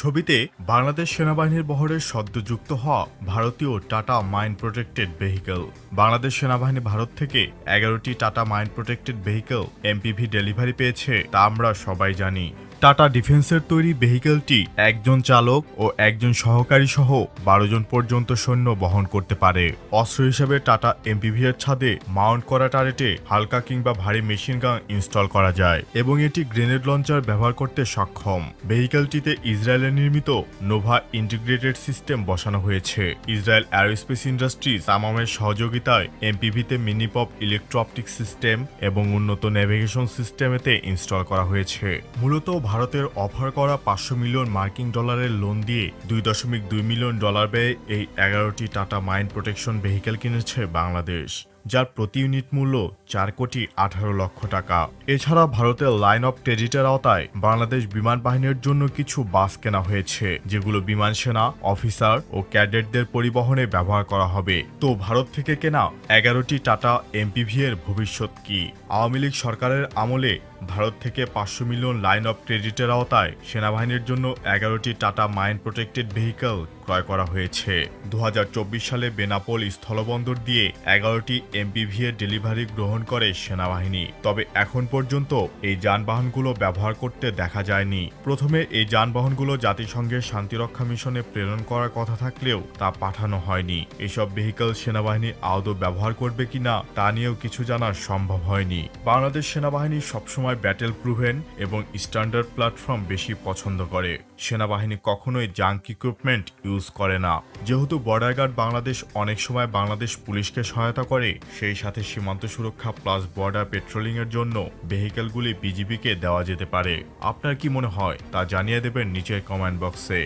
ছবিতে বাংলাদেশ সেনাবাহিনীর বহরে সদ্যযুক্ত হওয়া ভারতীয় Tata mine protected vehicle. Bangladesh সেনাবাহিনী ভারত থেকে 11টি Tata mine protected vehicle MPV delivery পেয়েছে, তা আমরা সবাই জানি। টাটা ডিফেন্সের তৈরি ভেহিকেলটি একজন চালক ও একজন সহকারী সহ 12 জন পর্যন্ত সৈন্য বহন করতে পারে। অস্ত্র হিসেবে টাটা এমপিভি এর ছাদে মাউন্ট করা টারেটে হালকা কিংবা ভারী মেশিন গান ইনস্টল করা যায় এবং এটি গ্রেনেড লঞ্চার ব্যবহার করতে সক্ষম। ভেহিকেলটিতে ইসরায়েলের নির্মিত নোভা ইন্টিগ্রেটেড সিস্টেম বসানো হয়েছে। ইসরায়েল অ্যারোস্পেস ইন্ডাস্ট্রিজ তামামের সহযোগিতায় এমপিভিতে মিনিপপ ইলেকট্রো অপটিক সিস্টেম এবং উন্নত নেভিগেশন সিস্টেমেতে ইনস্টল করা হয়েছে। মূলত ভারতের অফার করা 500 মিলিয়ন মার্কিন ডলারের লোন দিয়ে 2.2 মিলিয়ন ডলার ব্যয়ে এই 11টি টাটা মাইন প্রোটেকশন ভেহিকেল কিনেছে বাংলাদেশ, যার প্রতি ইউনিট মূল্য 4,18,00,000 টাকা। এছাড়া ভারতের লাইন অফ ক্রেডিটের আওতায় বাংলাদেশ বিমান বাহিনীর জন্য কিছু বাস কেনা হয়েছে, যেগুলো বিমান সেনা, অফিসার ও ক্যাডেটদের পরিবহনে ব্যবহার করা হবে। তো ভারত থেকে কেনা 11টি টাটা এমপিভি এর ভবিষ্যৎ কি? আওয়ামী লীগ সরকারের আমলে ভারত থেকে 500 মিলিয়ন লাইন অফ ক্রেডিটের আওতায় সেনাবাহিনীর জন্য 11টি টাটা মাইন প্রোটেক্টেড ভেহিকেল ক্রয় করা হয়েছে। 2024 সালে বেনাপোল স্থলবন্দর দিয়ে 11টি এমপিভি এর ডেলিভারি গ্রহণ করে সেনাবাহিনী। তবে এখন পর্যন্ত এই যানবাহনগুলো ব্যবহার করতে দেখা যায়নি। প্রথমে এই যানবাহনগুলো জাতিসংঘের শান্তিরক্ষা মিশনে প্রেরণ করার কথা থাকলেও তা পাঠানো হয়নি। এসব ভেহিকেল সেনাবাহিনী আদৌ ব্যবহার করবে কিনা তা নিয়েও কিছু জানা সম্ভব হয়নি। বাংলাদেশ সেনাবাহিনী সবসময় ব্যাটেল প্রুভেন এবং স্ট্যান্ডার্ড প্ল্যাটফর্ম বেশি পছন্দ করে। সেনাবাহিনী কখনোই জাঙ্ক ইকুইপমেন্ট ইউজ করে না। যেহেতু বর্ডার গার্ড বাংলাদেশ অনেক সময় বাংলাদেশ পুলিশকে সহায়তা করে, সেই সাথে সীমান্ত সুরক্ষা প্লাস বর্ডার পেট্রোলিং এর জন্য ভেহিকেলগুলি বিজিবিকে দেওয়া যেতে পারে। আপনার কি মনে হয় তা জানিয়ে দেবেন নিচের কমেন্ট বক্সে।